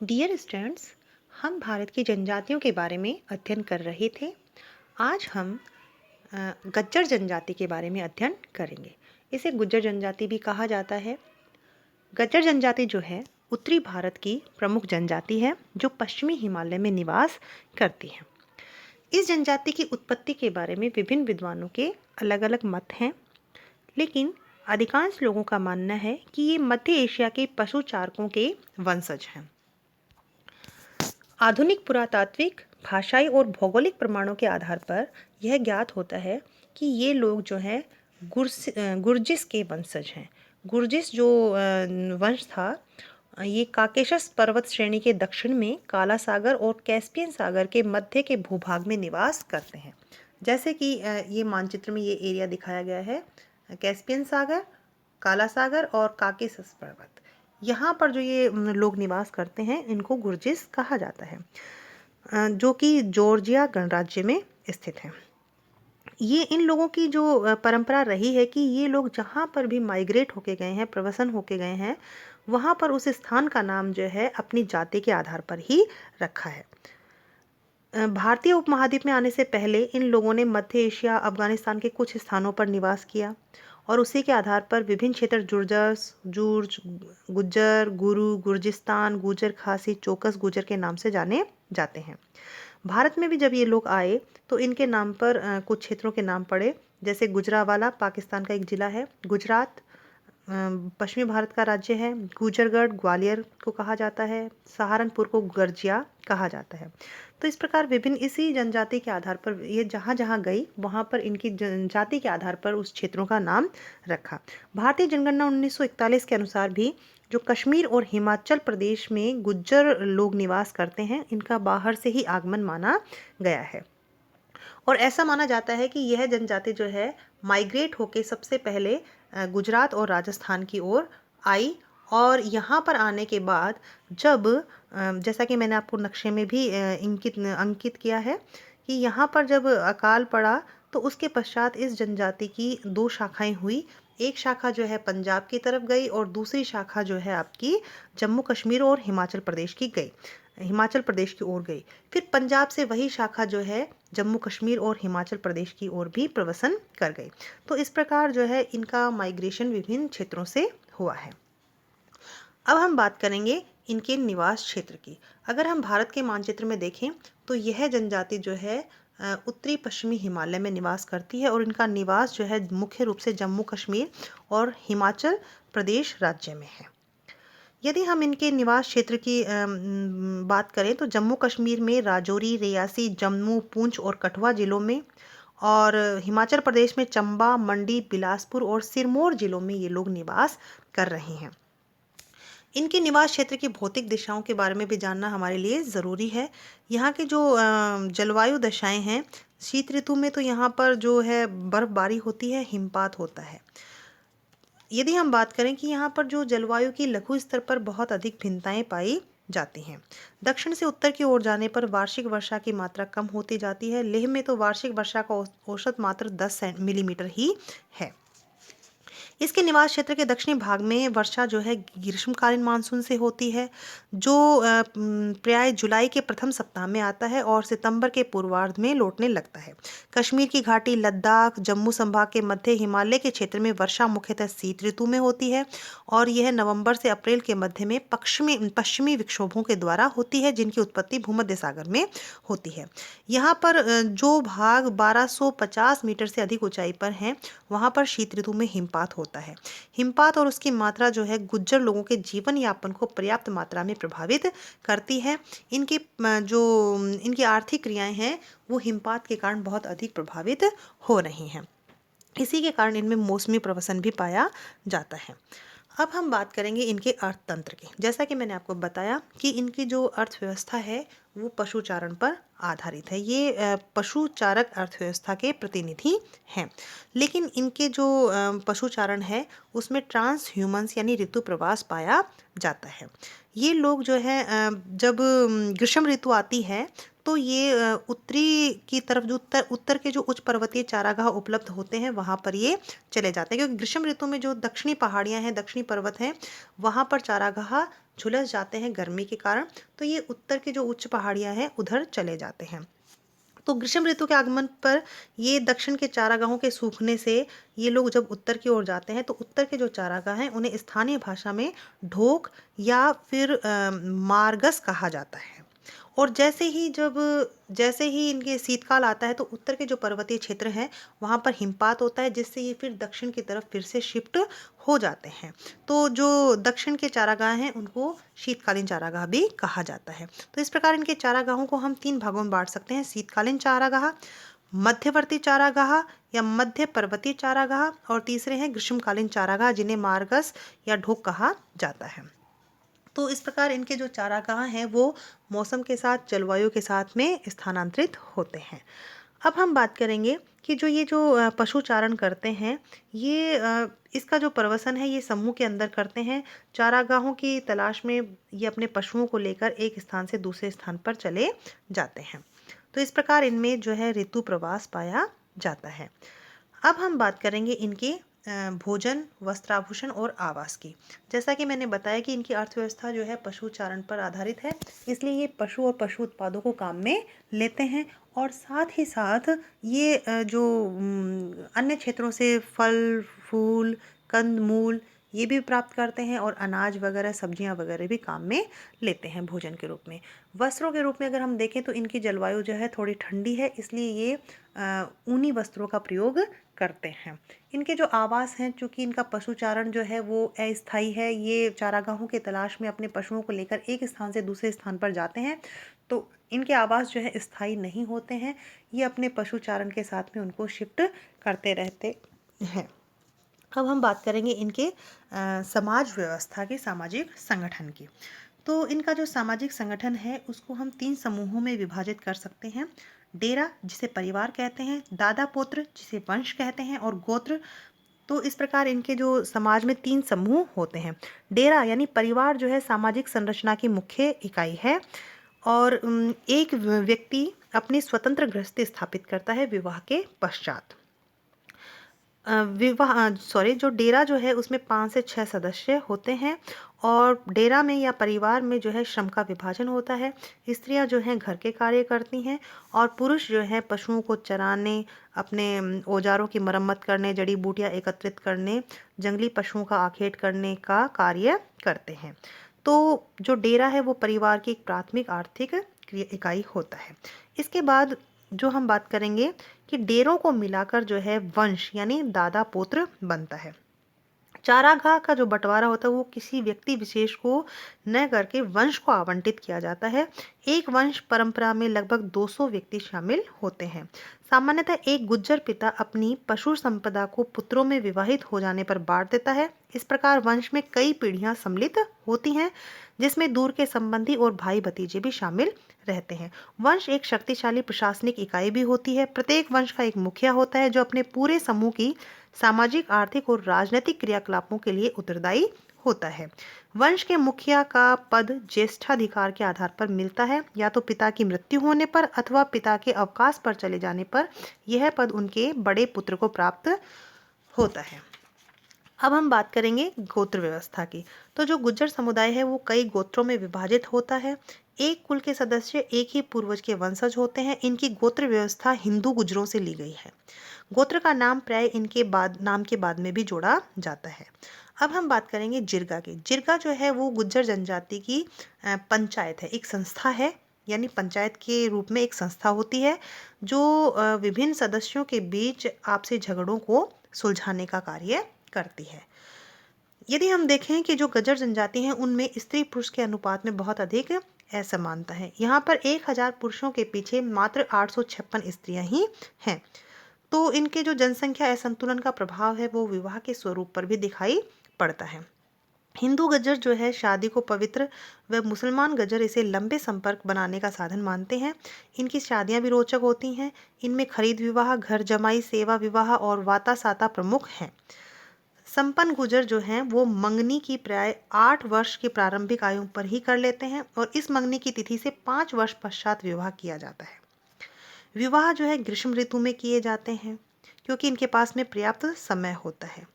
Dear students, हम भारत की जनजातियों के बारे में अध्ययन कर रहे थे। आज हम गज्जर जनजाति के बारे में अध्ययन करेंगे। इसे गुज्जर जनजाति भी कहा जाता है। गज्जर जनजाति जो है उत्तरी भारत की प्रमुख जनजाति है जो पश्चिमी हिमालय में निवास करती है। इस जनजाति की उत्पत्ति के बारे में विभिन्न विद्वानों के अलग अलग मत हैं, लेकिन अधिकांश लोगों का मानना है कि ये मध्य एशिया के पशु चारकों के वंशज हैं। आधुनिक पुरातात्विक, भाषाई और भौगोलिक प्रमाणों के आधार पर यह ज्ञात होता है कि ये लोग जो है गुर्जिस के वंशज हैं। गुर्जिस जो वंश था, ये काकेशस पर्वत श्रेणी के दक्षिण में काला सागर और कैस्पियन सागर के मध्य के भूभाग में निवास करते हैं। जैसे कि ये मानचित्र में ये एरिया दिखाया गया है, कैस्पियन सागर, काला सागर और काकेशस पर्वत। यहाँ पर जो ये लोग निवास करते हैं इनको गुर्जिस कहा जाता है, जो कि जॉर्जिया गणराज्य में स्थित है। ये इन लोगों की जो परंपरा रही है कि ये लोग जहाँ पर भी माइग्रेट होके गए हैं, प्रवसन होके गए हैं, वहाँ पर उस स्थान का नाम जो है अपनी जाति के आधार पर ही रखा है। भारतीय उपमहाद्वीप में आने से पहले इन लोगों ने मध्य एशिया, अफगानिस्तान के कुछ स्थानों पर निवास किया और उसी के आधार पर विभिन्न क्षेत्र जुर्ज, गुज्जर, गुरु, गुर्जिस्तान, गुजर खासी, चौकस गुजर के नाम से जाने जाते हैं। भारत में भी जब ये लोग आए तो इनके नाम पर कुछ क्षेत्रों के नाम पड़े, जैसे गुजरावाला पाकिस्तान का एक जिला है, गुजरात पश्चिमी भारत का राज्य है, गुजरगढ़ ग्वालियर को कहा जाता है, सहारनपुर को गर्जिया कहा जाता है। तो इस प्रकार विभिन्न इसी जनजाति के आधार पर ये जहाँ जहाँ गई वहाँ पर इनकी जनजाति के आधार पर उस क्षेत्रों का नाम रखा। भारतीय जनगणना 1941 के अनुसार भी जो कश्मीर और हिमाचल प्रदेश में गुज्जर लोग निवास करते हैं, इनका बाहर से ही आगमन माना गया है और ऐसा माना जाता है कि यह जनजाति जो है माइग्रेट होके सबसे पहले गुजरात और राजस्थान की ओर आई और यहाँ पर आने के बाद जब जैसा कि मैंने आपको नक्शे में भी अंकित किया है कि यहाँ पर जब अकाल पड़ा तो उसके पश्चात इस जनजाति की दो शाखाएं हुई। एक शाखा जो है पंजाब की तरफ गई और दूसरी शाखा जो है आपकी जम्मू कश्मीर और हिमाचल प्रदेश की ओर गई। फिर पंजाब से वही शाखा जो है जम्मू कश्मीर और हिमाचल प्रदेश की ओर भी प्रवसन कर गई। तो इस प्रकार जो है इनका माइग्रेशन विभिन्न क्षेत्रों से हुआ है। अब हम बात करेंगे इनके निवास क्षेत्र की। अगर हम भारत के मानचित्र में देखें तो यह जनजाति जो है उत्तरी पश्चिमी हिमालय में निवास करती है और इनका निवास जो है मुख्य रूप से जम्मू कश्मीर और हिमाचल प्रदेश राज्य में है। यदि हम इनके निवास क्षेत्र की बात करें तो जम्मू कश्मीर में राजौरी, रियासी, जम्मू, पुंछ और कठुआ जिलों में, और हिमाचल प्रदेश में चंबा, मंडी, बिलासपुर और सिरमौर जिलों में ये लोग निवास कर रहे हैं। इनके निवास क्षेत्र की भौतिक दिशाओं के बारे में भी जानना हमारे लिए ज़रूरी है। यहाँ की जो जलवायु दशाएं हैं, शीत ऋतु में तो यहाँ पर जो है बर्फबारी होती है, हिमपात होता है। यदि हम बात करें कि यहाँ पर जो जलवायु की लघु स्तर पर बहुत अधिक भिन्नताएं पाई जाती हैं। दक्षिण से उत्तर की ओर जाने पर वार्षिक वर्षा की मात्रा कम होती जाती है। लेह में तो वार्षिक वर्षा का औसत मात्र 10 मिलीमीटर ही है। इसके निवास क्षेत्र के दक्षिणी भाग में वर्षा जो है ग्रीष्मकालीन मानसून से होती है, जो प्राय जुलाई के प्रथम सप्ताह में आता है और सितंबर के पूर्वार्ध में लौटने लगता है। कश्मीर की घाटी, लद्दाख, जम्मू संभाग के मध्य हिमालय के क्षेत्र में वर्षा मुख्यतः शीत ऋतु में होती है और यह नवंबर से अप्रैल के मध्य में पश्चिमी विक्षोभों के द्वारा होती है, जिनकी उत्पत्ति भूमध्य सागर में होती है। यहाँ पर जो भाग 1250 मीटर से अधिक ऊंचाई पर हैं, वहाँ पर शीत ऋतु में हिमपात होता है। हिमपात और उसकी मात्रा जो है गुज्जर लोगों के जीवन यापन को पर्याप्त मात्रा में प्रभावित करती है। इनकी आर्थिक क्रियाएं हैं वो हिमपात के कारण बहुत अधिक प्रभावित हो रही हैं। इसी के कारण इनमें मौसमी प्रवसन भी पाया जाता है। अब हम बात करेंगे इनके अर्थतंत्र की। जैसा कि मैंने आपको बताया कि इनकी जो अर्थव्यवस्था है वो पशुचारण पर आधारित है। ये पशुचारक अर्थव्यवस्था के प्रतिनिधि हैं। लेकिन इनके जो पशुचारण है उसमें ट्रांस ह्यूमन्स यानी ऋतु प्रवास पाया जाता है। ये लोग जो है जब ग्रीष्म ऋतु आती है तो ये उत्तरी की तरफ जो उत्तर के जो उच्च पर्वतीय चारागाह उपलब्ध होते हैं वहाँ पर ये चले जाते हैं, क्योंकि ग्रीष्म ऋतु में जो दक्षिणी पहाड़ियाँ हैं, दक्षिणी पर्वत हैं, वहाँ पर चारागाह झुलस जाते हैं गर्मी के कारण, तो ये उत्तर की जो उच्च पहाड़ियाँ हैं उधर चले जाते हैं। तो ग्रीष्म ऋतु के आगमन पर ये दक्षिण के चारागाहों के सूखने से ये लोग जब उत्तर की ओर जाते हैं, तो उत्तर के जो चारागाह हैं उन्हें स्थानीय भाषा में ढोक या फिर मार्गस कहा जाता है। और जैसे ही इनके शीतकाल आता है, तो उत्तर के जो पर्वतीय क्षेत्र हैं वहाँ पर हिमपात होता है, जिससे ये फिर दक्षिण की तरफ फिर से शिफ्ट हो जाते हैं। तो जो दक्षिण के चारागाह हैं उनको शीतकालीन चारागाह भी कहा जाता है। तो इस प्रकार इनके चारागाहों को हम 3 भागों में बांट सकते हैं: शीतकालीन चारागाह, मध्यवर्ती चारागाह या मध्य पर्वतीय चारागाह, और तीसरे हैं ग्रीष्मकालीन चारागाह, जिन्हें मार्गस या ढोक कहा जाता है। तो इस प्रकार इनके जो चारागाह हैं वो मौसम के साथ, जलवायु के साथ में स्थानांतरित होते हैं। अब हम बात करेंगे कि जो पशु चारण करते हैं, इसका जो प्रवसन है ये समूह के अंदर करते हैं। चारागाहों की तलाश में ये अपने पशुओं को लेकर एक स्थान से दूसरे स्थान पर चले जाते हैं। तो इस प्रकार इनमें जो है ऋतु प्रवास पाया जाता है। अब हम बात करेंगे इनके भोजन, वस्त्राभूषण और आवास की। जैसा कि मैंने बताया कि इनकी अर्थव्यवस्था जो है पशु चारण पर आधारित है, इसलिए ये पशु और पशु उत्पादों को काम में लेते हैं, और साथ ही साथ ये अन्य क्षेत्रों से फल, फूल, कंद मूल ये भी प्राप्त करते हैं, और अनाज वगैरह, सब्जियां वगैरह भी काम में लेते हैं भोजन के रूप में। वस्त्रों के रूप में अगर हम देखें तो इनकी जलवायु जो है थोड़ी ठंडी है, इसलिए ये ऊनी वस्त्रों का प्रयोग करते हैं। इनके जो आवास हैं, चूँकि इनका पशुचारण जो है वो अस्थायी है, ये चारागाहों की तलाश में अपने पशुओं को लेकर एक स्थान से दूसरे स्थान पर जाते हैं, तो इनके आवास जो है स्थायी नहीं होते हैं। ये अपने पशुचारण के साथ में उनको शिफ्ट करते रहते हैं। अब हम बात करेंगे इनके समाज व्यवस्था की, सामाजिक संगठन की। तो इनका जो सामाजिक संगठन है उसको हम 3 समूहों में विभाजित कर सकते हैं: डेरा, जिसे परिवार कहते हैं; दादा पुत्र, जिसे वंश कहते हैं; और गोत्र। तो इस प्रकार इनके जो समाज में 3 समूह होते हैं। डेरा यानी परिवार जो है सामाजिक संरचना की मुख्य इकाई है, और एक व्यक्ति अपनी स्वतंत्र गृहस्थी स्थापित करता है विवाह के पश्चात। जो डेरा जो है उसमें 5 से 6 सदस्य होते हैं, और डेरा में या परिवार में जो है श्रम का विभाजन होता है। स्त्रियां जो हैं घर के कार्य करती हैं, और पुरुष जो है पशुओं को चराने, अपने औजारों की मरम्मत करने, जड़ी बूटियां एकत्रित करने, जंगली पशुओं का आखेट करने का कार्य करते हैं। तो जो डेरा है वो परिवार की एक प्राथमिक आर्थिक इकाई होता है। इसके बाद जो हम बात करेंगे कि डेरों को मिलाकर जो है वंश यानी दादा पोत्र बनता है। चारागाह का जो बंटवारा होता है वो किसी व्यक्ति विशेष को न करके वंश को आवंटित किया जाता है। एक वंश परंपरा में लगभग 200 व्यक्ति शामिल होते हैं। सामान्यतः एक गुज्जर पिता अपनी पशु संपदा को पुत्रों में विवाहित हो जाने पर बांट देता है। इस प्रकार वंश में कई पीढ़ियां सम्मिलित होती हैं, जिसमें दूर के संबंधी और भाई भतीजे भी शामिल रहते हैं। वंश एक शक्तिशाली प्रशासनिक इकाई भी होती है। प्रत्येक वंश का एक मुखिया होता है जो अपने पूरे समूह की सामाजिक, आर्थिक और राजनीतिक क्रियाकलापों के लिए उत्तरदायी होता है। वंश के मुखिया का पद ज्येष्ठाधिकार के आधार पर मिलता है, या तो पिता की मृत्यु होने पर अथवा पिता के अवकाश पर चले जाने पर यह पद उनके बड़े पुत्र को प्राप्त होता है। अब हम बात करेंगे गोत्र व्यवस्था की। तो जो गुज्जर समुदाय है वो कई गोत्रों में विभाजित होता है। एक कुल के सदस्य एक ही पूर्वज के वंशज होते हैं। इनकी गोत्र व्यवस्था हिंदू गुज्जरों से ली गई है। गोत्र का नाम प्राय इनके नाम के बाद में भी जोड़ा जाता है। अब हम बात करेंगे जिरगा की। जिरगा जो है वो गुज्जर जनजाति की पंचायत है, एक संस्था है, यानी पंचायत के रूप में एक संस्था होती है जो विभिन्न सदस्यों के बीच आपसी झगड़ों को सुलझाने का कार्य करती है। यदि हम देखें कि जो गज्जर जनजाति हैं उनमें स्त्री पुरुष के अनुपात में बहुत अधिक असमानता है। यहाँ पर 1000 पुरुषों के पीछे मात्र 856 स्त्रियां ही हैं। तो इनके जो जनसंख्या असंतुलन का प्रभाव है वो विवाह के स्वरूप पर भी दिखाई पड़ता है। हिंदू गज्जर जो है शादी को पवित्र, व मुसलमान गज्जर इसे लंबे संपर्क बनाने का साधन मानते हैं। इनकी शादियां भी रोचक होती हैं। इनमें खरीद विवाह, घर जमाई, सेवा विवाह और वाता साता प्रमुख हैं। संपन्न गुज्जर जो हैं वो मंगनी की प्राय 8 वर्ष की प्रारंभिक आयु पर ही कर लेते हैं, और इस मंगनी की तिथि से 5 वर्ष पश्चात विवाह किया जाता है। विवाह जो है ग्रीष्म ऋतु में किए जाते हैं, क्योंकि इनके पास में पर्याप्त समय होता है।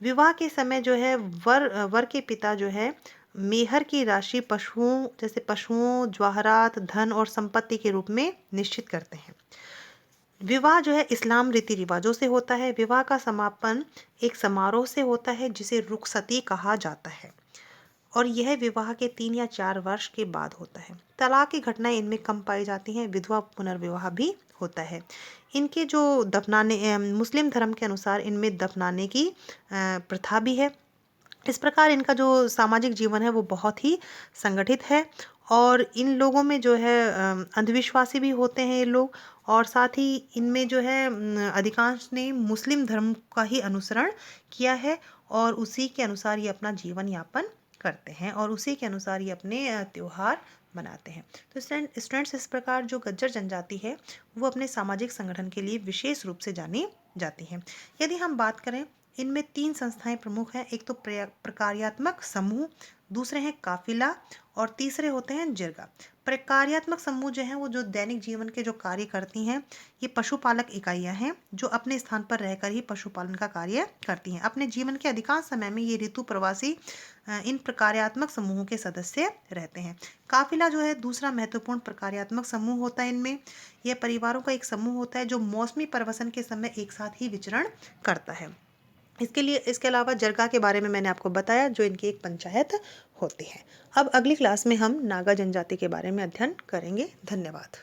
विवाह के समय जो है वर के पिता जो है मेहर की राशि पशुओं जैसे पशुओं, जवाहरात, धन और संपत्ति के रूप में निश्चित करते हैं। विवाह जो है इस्लाम रीति रिवाजों से होता है। विवाह का समापन एक समारोह से होता है जिसे रुखसती कहा जाता है और यह विवाह के 3 या 4 वर्ष के बाद होता है। तलाक की घटनाएं इनमें कम पाई जाती हैं। विधवा पुनर्विवाह भी होता है। इनके जो मुस्लिम धर्म के अनुसार इनमें दफनाने की प्रथा भी है। इस प्रकार इनका जो सामाजिक जीवन है वो बहुत ही संगठित है और इन लोगों में जो है अंधविश्वासी भी होते हैं ये लोग और साथ ही इनमें जो है अधिकांश ने मुस्लिम धर्म का ही अनुसरण किया है और उसी के अनुसार ये अपना जीवन यापन करते हैं और उसी के अनुसार ये अपने त्योहार मनाते हैं। तो स्टूडेंट्स इस प्रकार जो गज्जर जनजाति है वो अपने सामाजिक संगठन के लिए विशेष रूप से जानी जाती है। यदि हम बात करें इनमें 3 संस्थाएं प्रमुख हैं। एक तो प्रकार्यात्मक समूह, दूसरे हैं काफिला और तीसरे होते हैं जिरगा। प्रकार्यात्मक समूह जो हैं वो जो दैनिक जीवन के जो कार्य करती हैं ये पशुपालक इकाइयां हैं जो अपने स्थान पर रहकर ही पशुपालन का कार्य करती हैं। अपने जीवन के अधिकांश समय में ये ऋतु प्रवासी इन प्रकार्यात्मक समूहों के सदस्य रहते हैं। काफिला जो है दूसरा महत्वपूर्ण प्रकार्यात्मक समूह होता है। इनमें यह परिवारों का एक समूह होता है जो मौसमी प्रवसन के समय एक साथ ही विचरण करता है। इसके अलावा जरगा के बारे में मैंने आपको बताया जो इनकी एक पंचायत होती है। अब अगली क्लास में हम नागा जनजाति के बारे में अध्ययन करेंगे। धन्यवाद।